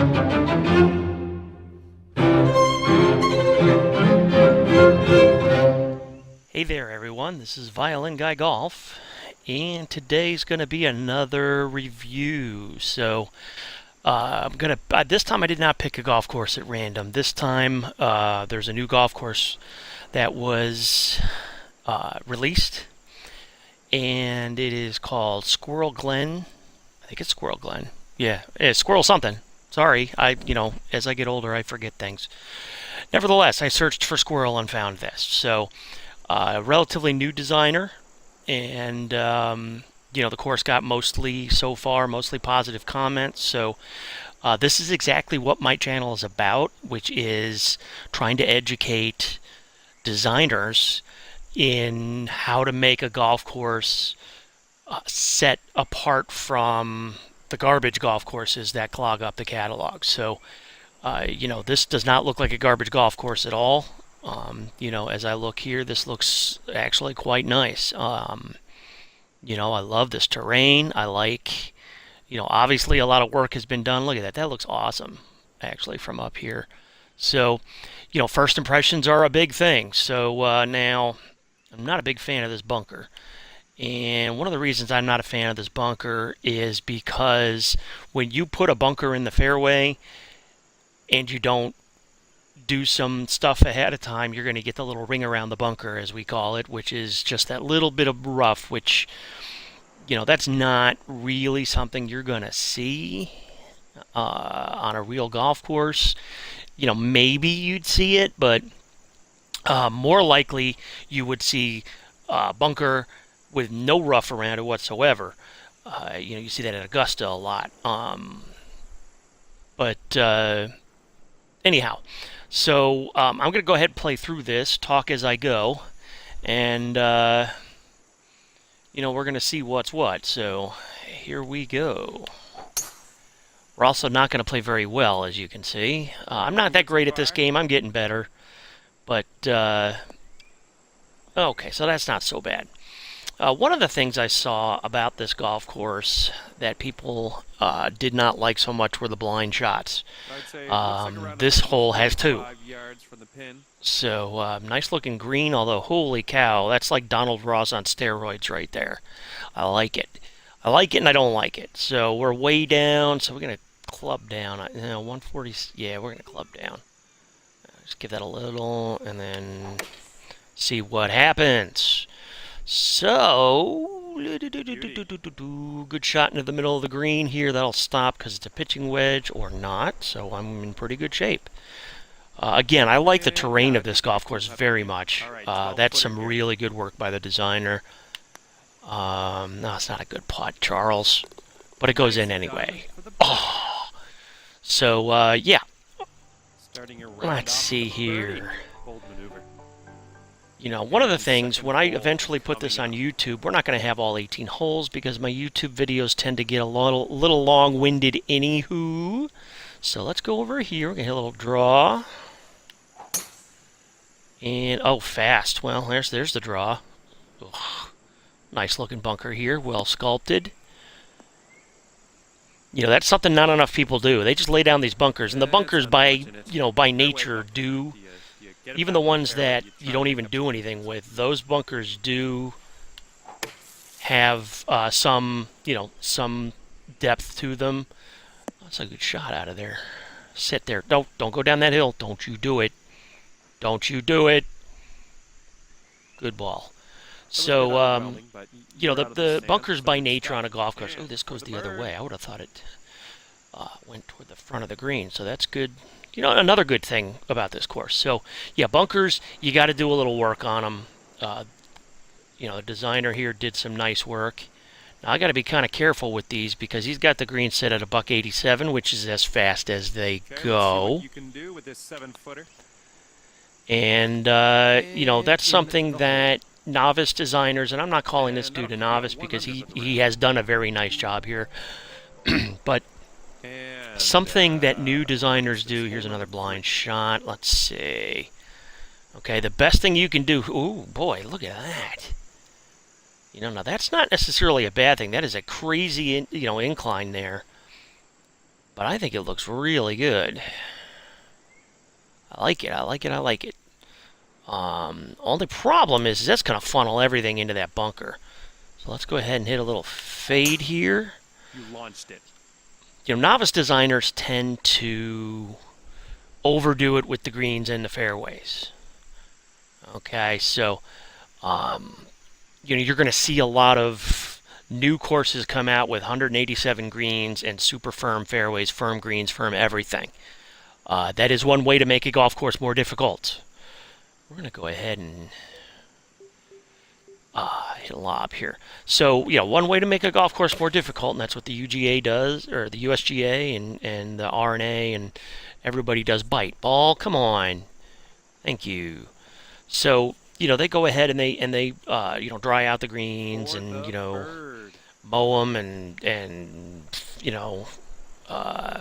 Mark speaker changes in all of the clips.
Speaker 1: Hey there everyone, this is ViolinguyGolf, and today's going to be another review. So this time I did not pick a golf course at random. This time there's a new golf course that was released, and it is called Squirrel Glen. I think it's Squirrel Glen. Yeah, it's Squirrel something. Sorry, as I get older I forget things. Nevertheless, I searched for Squirrel and found this. So relatively new designer, and the course got mostly positive comments. So this is exactly what my channel is about, which is trying to educate designers in how to make a golf course set apart from the garbage golf courses that clog up the catalog. So this does not look like a garbage golf course at all. As I look here, this looks actually quite nice. I love this terrain. I like, obviously a lot of work has been done. Look at that. That looks awesome, actually, from up here. So, first impressions are a big thing. So now, I'm not a big fan of this bunker. And one of the reasons I'm not a fan of this bunker is because when you put a bunker in the fairway and you don't do some stuff ahead of time, you're going to get the little ring around the bunker, as we call it, which is just that little bit of rough, which, that's not really something you're going to see on a real golf course. Maybe you'd see it, but more likely you would see a bunker with no rough around it whatsoever. You see that at Augusta a lot. Anyhow, so I'm going to go ahead and play through this, talk as I go, and we're going to see what's what. So here we go. We're also not going to play very well, as you can see. I'm not that great at this game. I'm getting better. But, okay, so that's not so bad. One of the things I saw about this golf course that people did not like so much were the blind shots. This hole has two. So, nice looking green, although holy cow, that's like Donald Ross on steroids right there. I like it. I like it and I don't like it. So we're way down, so we're going to club down. 140, yeah, we're going to club down. Just give that a little and then see what happens. So, good shot into the middle of the green here. That'll stop because it's a pitching wedge or not, so I'm in pretty good shape. Again, I like the terrain of this golf course very much. That's some really good work by the designer. No, it's not a good putt, Charles, but it goes in anyway. Oh, so yeah. Let's see here. One of the things, when I eventually put this on YouTube, we're not going to have all 18 holes because my YouTube videos tend to get a little long-winded anywho. So let's go over here. We're going to hit a little draw. And, oh, fast. Well, there's the draw. Ugh. Nice looking bunker here, well sculpted. That's something not enough people do. They just lay down these bunkers, and the bunkers by nature do, even the ones that you don't even do anything with, those bunkers do have some depth to them. That's a good shot out of there. Sit there. Don't go down that hill. Don't you do it. Don't you do it. Good ball. So, the bunkers by nature on a golf course. Oh, this goes the other way. I would have thought it went toward the front of the green. So that's good. Another good thing about this course. So, yeah, bunkers, you got to do a little work on them. The designer here did some nice work. Now, I got to be kind of careful with these because he's got the green set at a $187, which is as fast as they go.
Speaker 2: You can do with this 7-footer.
Speaker 1: And, that's something that novice designers, and I'm not calling this dude a novice because he has done a very nice job here, but something that new designers do. Here's another blind shot. Let's see. Okay, the best thing you can do. Ooh, boy, look at that. Now that's not necessarily a bad thing. That is a crazy, incline there. but I think it looks really good. I like it. I like it. I like it. Only problem is that's going to funnel everything into that bunker. So let's go ahead and hit a little fade here.
Speaker 2: You launched it.
Speaker 1: You know, novice designers tend to overdo it with the greens and the fairways. Okay, so you know, you're going to see a lot of new courses come out with 187 greens and super firm fairways, firm greens, firm everything. That is one way to make a golf course more difficult. We're going to go ahead and hit a lob here. So, you know, one way to make a golf course more difficult, and that's what the UGA does, or the USGA and the RNA, and everybody does bite. Ball, come on. Thank you. So, you know, they go ahead and they you know, dry out the greens and, you know, mow them and you know,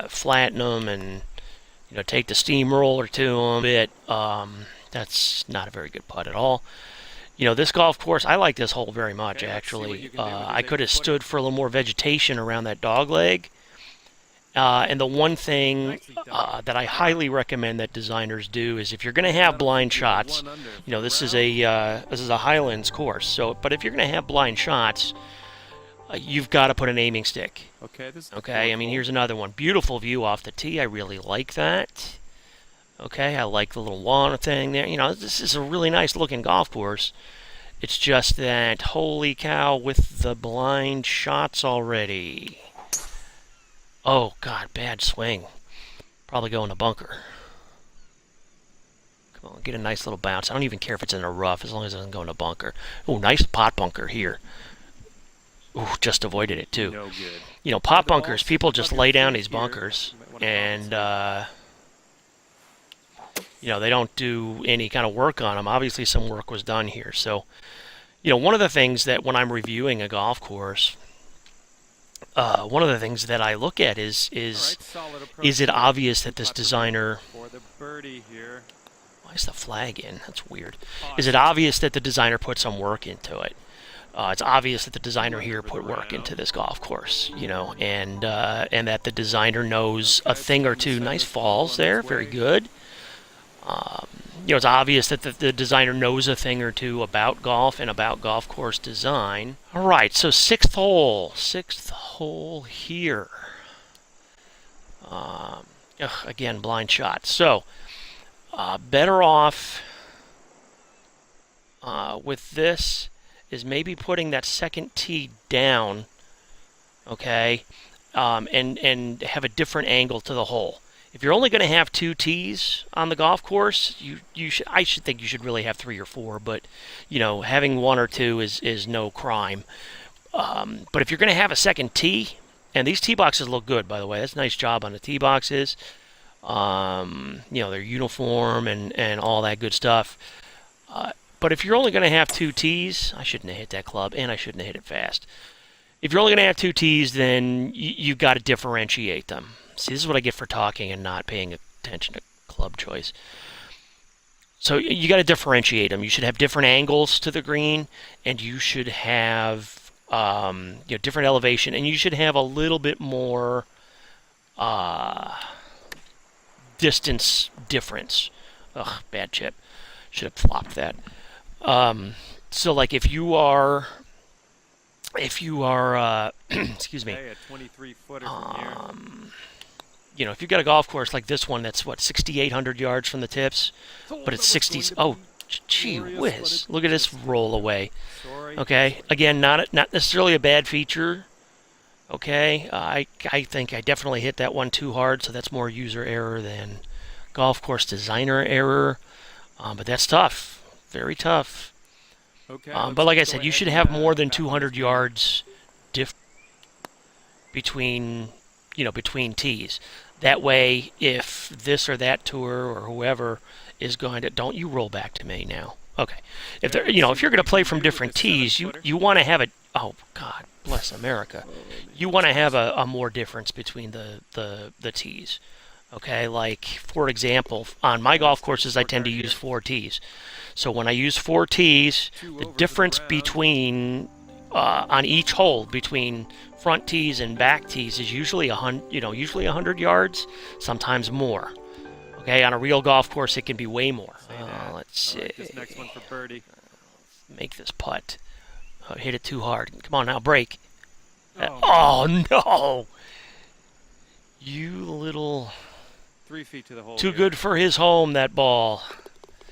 Speaker 1: flatten them and, you know, take the steamroller to them. That's not a very good putt at all. You know, this golf course, I like this hole very much, actually. I could have stood for a little more vegetation around that dog leg. And the one thing that I highly recommend that designers do is if you're going to have blind shots, you know, this is a Highlands course. So, but if you're going to have blind shots, you've got to put an aiming stick. Okay. I mean, here's another one. Beautiful view off the tee. I really like that. Okay. I like the little lawn thing there. You know, this is a really nice looking golf course. It's just that, holy cow, with the blind shots already. Oh, God, bad swing. Probably go in the bunker. Come on, get a nice little bounce. I don't even care if it's in a rough, as long as it doesn't go in a bunker. Oh, nice pot bunker here. Ooh, just avoided it, too.
Speaker 2: No good.
Speaker 1: You know, pot bunkers, people just lay down these bunkers, and, you know, they don't do any kind of work on them. Obviously, some work was done here. So, you know, one of the things that when I'm reviewing a golf course, one of the things that I look at is it obvious that this designer... Why is the flag in? That's weird. Is it obvious that the designer put some work into it? It's obvious that the designer here put work into this golf course, you know, and that the designer knows a thing or two. Nice falls there, very good. You know, it's obvious that the designer knows a thing or two about golf and about golf course design. All right, so sixth hole here. Again, blind shot. So, better off with this is maybe putting that second tee down, okay, and have a different angle to the hole. If you're only going to have 2 tees on the golf course, I should think you should really have 3 or 4. But you know, having 1 or 2 is no crime. But if you're going to have a second tee, and these tee boxes look good, by the way, that's a nice job on the tee boxes. You know, they're uniform and all that good stuff. But if you're only going to have 2 tees, I shouldn't have hit that club, and I shouldn't have hit it fast. If you're only going to have 2 tees, then you've got to differentiate them. See, this is what I get for talking and not paying attention to club choice. So you got to differentiate them. You should have different angles to the green, and you should have you know, different elevation, and you should have a little bit more distance difference. Ugh, bad chip. Should have flopped that. So like if you are excuse me,
Speaker 2: a 23-footer from here.
Speaker 1: you know, if you've got a golf course like this one that's what, 6,800 yards from the tips, but it's 60s. Oh, gee whiz! Look at this roll away. Okay, again, not necessarily a bad feature. Okay, I think I definitely hit that one too hard, so that's more user error than golf course designer error. But that's tough, very tough.
Speaker 2: Okay,
Speaker 1: but like I said, you should have more than 200 yards between tees. That way, if this or that tour or whoever is going to, don't you roll back to me now? Okay, if they're, you know, if you're going to play from different tees, you want to have a, oh God bless America, you want to have a more difference between the tees. Okay, like for example, on my golf courses, I tend to use 4 tees. So when I use 4 tees, the difference between on each hole between front tees and back tees is usually usually 100 yards, sometimes more. Okay, on a real golf course, it can be way more. Let's see.
Speaker 2: Right, this next one for birdie.
Speaker 1: Make this putt. Oh, hit it too hard. Come on now, break.
Speaker 2: Oh,
Speaker 1: No! You little...
Speaker 2: 3 feet to the hole.
Speaker 1: Too
Speaker 2: here.
Speaker 1: good for his home, that ball.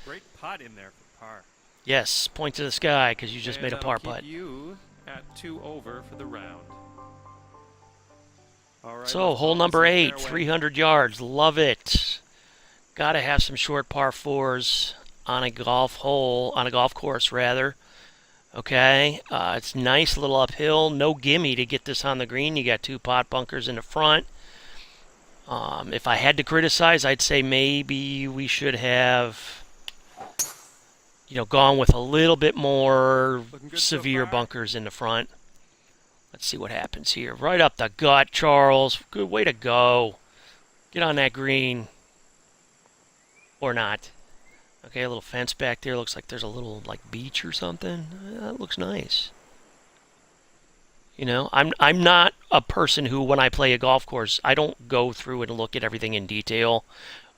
Speaker 2: Great putt in there for par.
Speaker 1: Yes, point to the sky because you just
Speaker 2: And
Speaker 1: made a
Speaker 2: that'll
Speaker 1: par
Speaker 2: keep
Speaker 1: putt.
Speaker 2: you at 2 over for the round. All right,
Speaker 1: So,
Speaker 2: let's
Speaker 1: hole
Speaker 2: call
Speaker 1: number
Speaker 2: this a
Speaker 1: 8,
Speaker 2: fairway.
Speaker 1: 300 yards. Love it. Gotta have some short par 4s on a golf course rather. Okay, it's nice, little uphill. No gimme to get this on the green. You got 2 pot bunkers in the front. If I had to criticize, I'd say maybe we should have, gone with a little bit more
Speaker 2: Looking good
Speaker 1: severe
Speaker 2: so far.
Speaker 1: bunkers in the front. Let's see what happens here. Right up the gut, Charles. Good way to go. Get on that green. Or not. Okay, a little fence back there. Looks like there's a little, beach or something. That looks nice. I'm not a person who, when I play a golf course, I don't go through and look at everything in detail.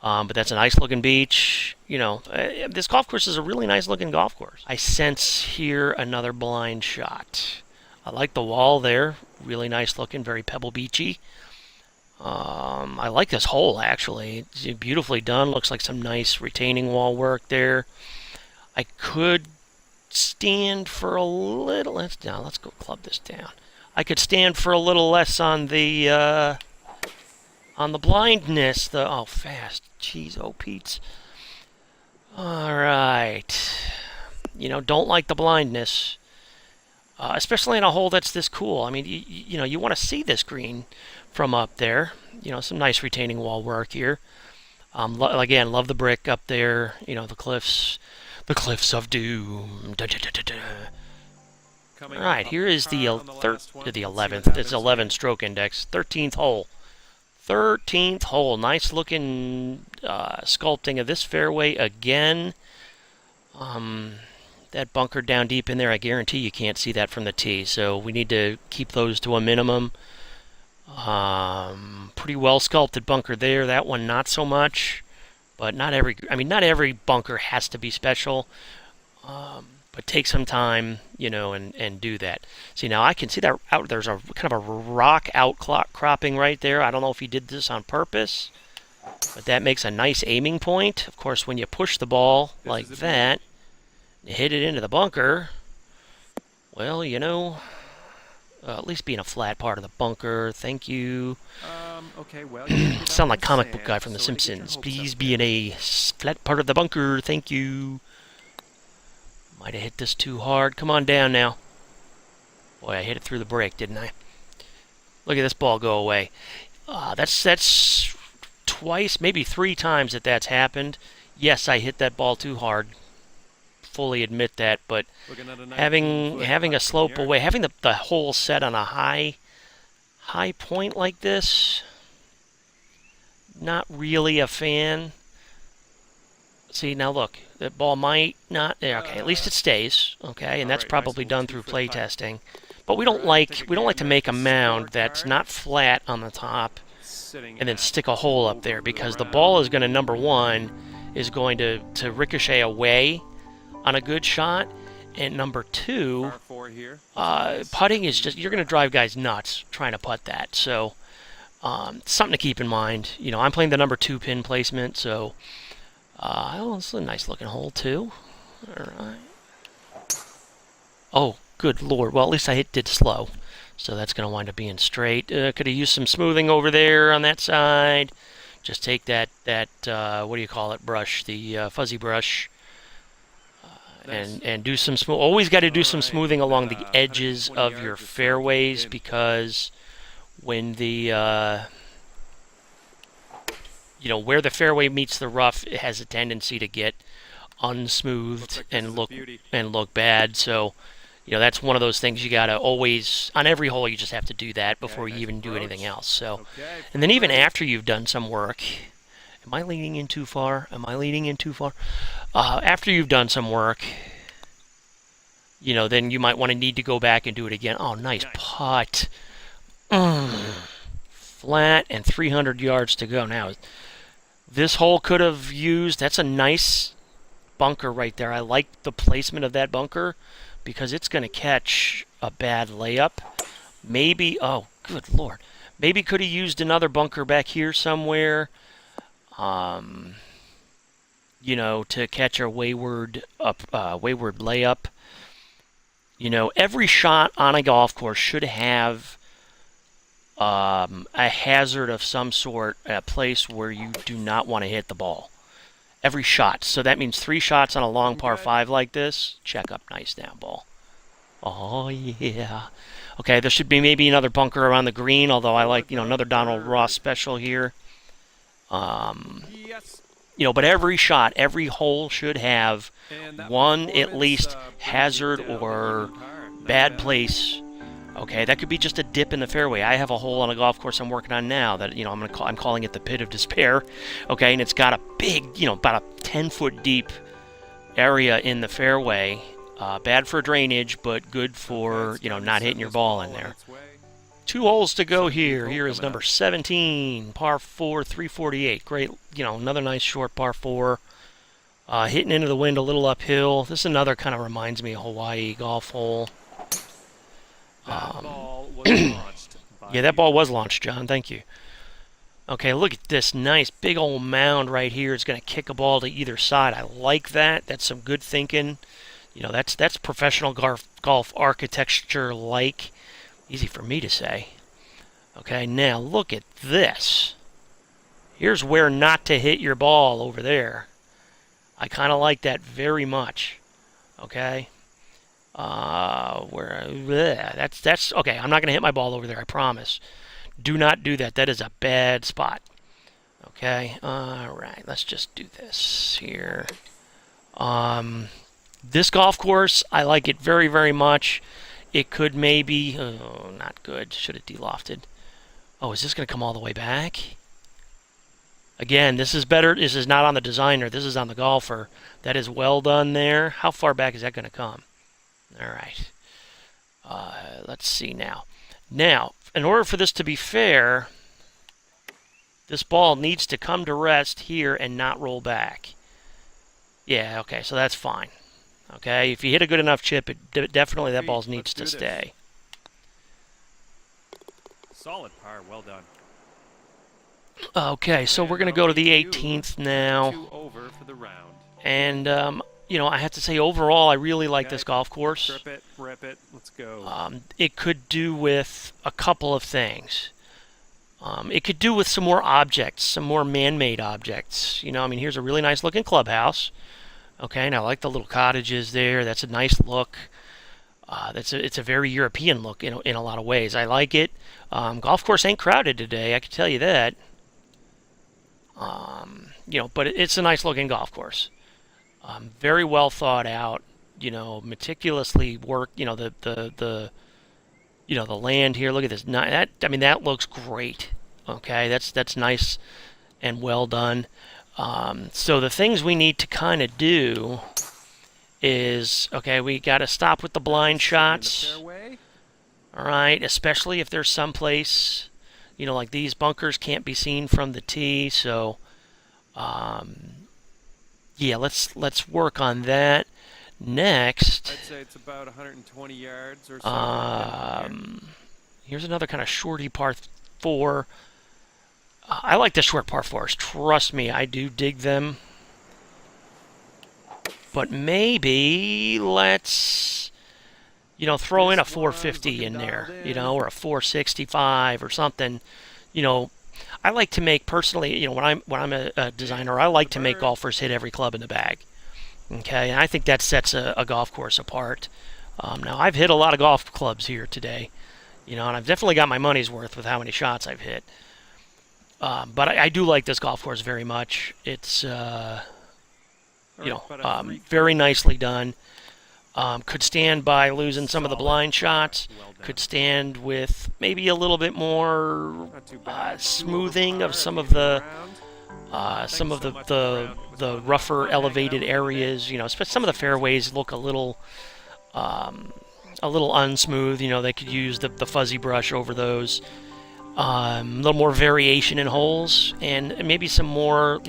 Speaker 1: But that's a nice looking beach. This golf course is a really nice looking golf course. I sense here another blind shot. I like the wall there. Really nice looking, very pebble beachy. I like this hole actually. It's beautifully done. Looks like some nice retaining wall work there. I could stand for a little. Let's go club this down. I could stand for a little less on the blindness. Fast. Jeez, oh Pete's. All right. Don't like the blindness, especially in a hole that's this cool. I mean, you want to see this green from up there. Some nice retaining wall work here. Again, love the brick up there. The cliffs of doom. Da, da, da, da, da. All right, here is the 11th. It's 11 stroke index. 13th hole. 13th hole. Nice looking sculpting of this fairway again. That bunker down deep in there, I guarantee you can't see that from the tee. So we need to keep those to a minimum. Pretty well sculpted bunker there. That one not so much, but not every bunker has to be special. But take some time, and do that. See, now I can see that there's a kind of a rock outcropping right there. I don't know if he did this on purpose, but that makes a nice aiming point. Of course, when you push the ball like that, you hit it into the bunker, well, at least be in a flat part of the bunker. Thank you.
Speaker 2: Okay, well,
Speaker 1: Sound like comic book guy from The Simpsons. Please be in a flat part of the bunker. Thank you. Might have hit this too hard. Come on down now. Boy, I hit it through the break, didn't I? Look at this ball go away. That's twice, maybe 3 times that's happened. Yes, I hit that ball too hard. Fully admit that, but having a slope away, having the hole set on a high point like this, not really a fan. See, now look, that ball might not. Okay, at least it stays. Okay, and that's probably done through play testing. But we don't like to make a mound that's not flat on the top and then stick a hole up there, because the ball is going to, number one, is going to ricochet away on a good shot, and number 2, putting is just, you're going to drive guys nuts trying to putt that. So something to keep in mind. I'm playing the number 2 pin placement, so it's a nice looking hole too. All right. Oh, good lord. Well, at least I did slow, so that's going to wind up being straight. Could have used some smoothing over there on that side. Just take that what do you call it, brush, the fuzzy brush, and do some smooth. Always got to do some smoothing along the edges of your fairways, because when the where the fairway meets the rough, it has a tendency to get unsmoothed and look bad. So that's one of those things you got to always, on every hole, you just have to do that before you even do anything else. So, and then even after you've done some work, am I leaning in too far? After you've done some work, then you might want to need to go back and do it again. Oh, nice putt. Flat and 300 yards to go. Now, this hole could have used, that's a nice bunker right there. I like the placement of that bunker because it's going to catch a bad layup. Maybe, oh, good Lord. Maybe could have used another bunker back here somewhere, to catch a wayward layup. Every shot on a golf course should have a hazard of some sort, a place where you do not want to hit the ball. Every shot. So that means 3 shots on a long par 5 like this. Check up, nice down ball. Oh, yeah. Okay, there should be maybe another bunker around the green, although I like, another Donald Ross special here.
Speaker 2: Yes.
Speaker 1: But every shot, every hole should have one at least hazard or bad place. Okay, that could be just a dip in the fairway. I have a hole on a golf course I'm working on now that I'm calling it the Pit of Despair. Okay, and it's got a big, about a 10-foot deep area in the fairway. Bad for drainage, but good for not hitting your ball in there. 2 holes to go here. Here is number 17, par 4, 348. Great, another nice short par 4. Hitting into the wind a little uphill. This is another kind of reminds me of Hawaii golf hole.
Speaker 2: That ball was launched.
Speaker 1: Yeah, that ball was launched, John. Thank you. Okay, look at this nice big old mound right here. It's going to kick a ball to either side. I like that. That's some good thinking. That's professional golf architecture like. Easy for me to say. Okay, now look at this. Here's where not to hit your ball over there. I kind of like that very much. Okay. That's okay. I'm not going to hit my ball over there, I promise. Do not do that. That is a bad spot. Okay. All right. Let's just do this here. This golf course, I like it very, very much. It could maybe, oh, not good. Should have delofted. Oh, is this going to come all the way back? Again, this is better. This is not on the designer. This is on the golfer. That is well done there. How far back is that going to come? All right. Let's see now. Now, in order for this to be fair, this ball needs to come to rest here and not roll back. Yeah, okay, so that's fine. Okay, if you hit a good enough chip, definitely that ball needs to stay.
Speaker 2: Solid par, well done.
Speaker 1: Okay, so we're going to go to the 18th now.
Speaker 2: 2 over for the round.
Speaker 1: And, I have to say, overall, I really like this golf course.
Speaker 2: Rip it, let's go.
Speaker 1: It could do with a couple of things. It could do with some more objects, some more man-made objects. Here's a really nice looking clubhouse. Okay, and I like the little cottages there. That's a nice look. It's a very European look in a lot of ways. I like it. Golf course ain't crowded today, I can tell you that. But it's a nice looking golf course. Very well thought out. Meticulously worked. The land here. Look at this. That looks great. Okay, that's nice and well done. So the things we need to kind of do is, okay, we got to stop with the blind shots. All right, especially if there's some place, like these bunkers can't be seen from the tee. So, yeah, let's work on that. Next,
Speaker 2: I'd say it's about 120 yards or so.
Speaker 1: Here's another kind of shorty par 4. I like the short par 4s. Trust me, I do dig them. But maybe let's, throw in a 450 in there, or a 465 or something. I like to make, personally, when I'm a designer, I like to make golfers hit every club in the bag. Okay, and I think that sets a golf course apart. Now, I've hit a lot of golf clubs here today, and I've definitely got my money's worth with how many shots I've hit. But I do like this golf course very much. It's, very nicely done. Could stand by losing some of the blind shots. Could stand with maybe a little bit more smoothing of some of the rougher elevated areas. Some of the fairways look a little a little unsmooth. They could use the fuzzy brush over those. A little more variation in holes, and maybe some more,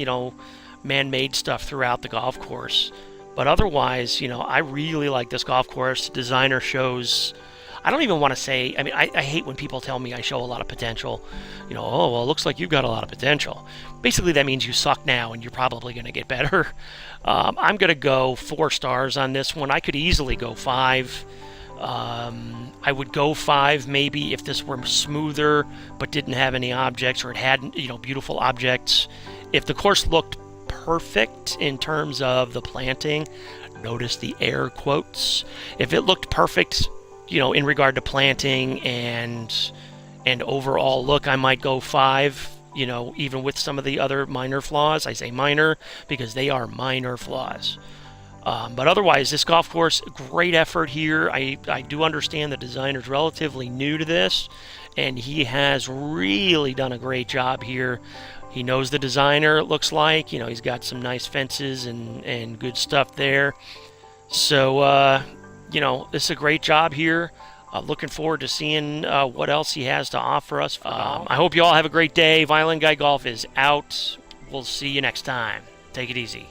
Speaker 1: man-made stuff throughout the golf course. But otherwise, I really like this golf course. The designer shows, I don't even want to say, I hate when people tell me I show a lot of potential. Oh, well, it looks like you've got a lot of potential. Basically, that means you suck now and you're probably going to get better. I'm going to go 4 stars on this one. I could easily go 5. I would go 5 maybe if this were smoother but didn't have any objects, or it had beautiful objects. If the course looked perfect in terms of the planting, notice the air quotes. If it looked perfect, in regard to planting and overall look, I might go 5. Even with some of the other minor flaws. I say minor because they are minor flaws. But otherwise, this golf course, great effort here. I do understand the designer's relatively new to this, and he has really done a great job here. He knows the designer, it looks like. He's got some nice fences and good stuff there. So, this is a great job here. Looking forward to seeing what else he has to offer us. I hope you all have a great day. Violin Guy Golf is out. We'll see you next time. Take it easy.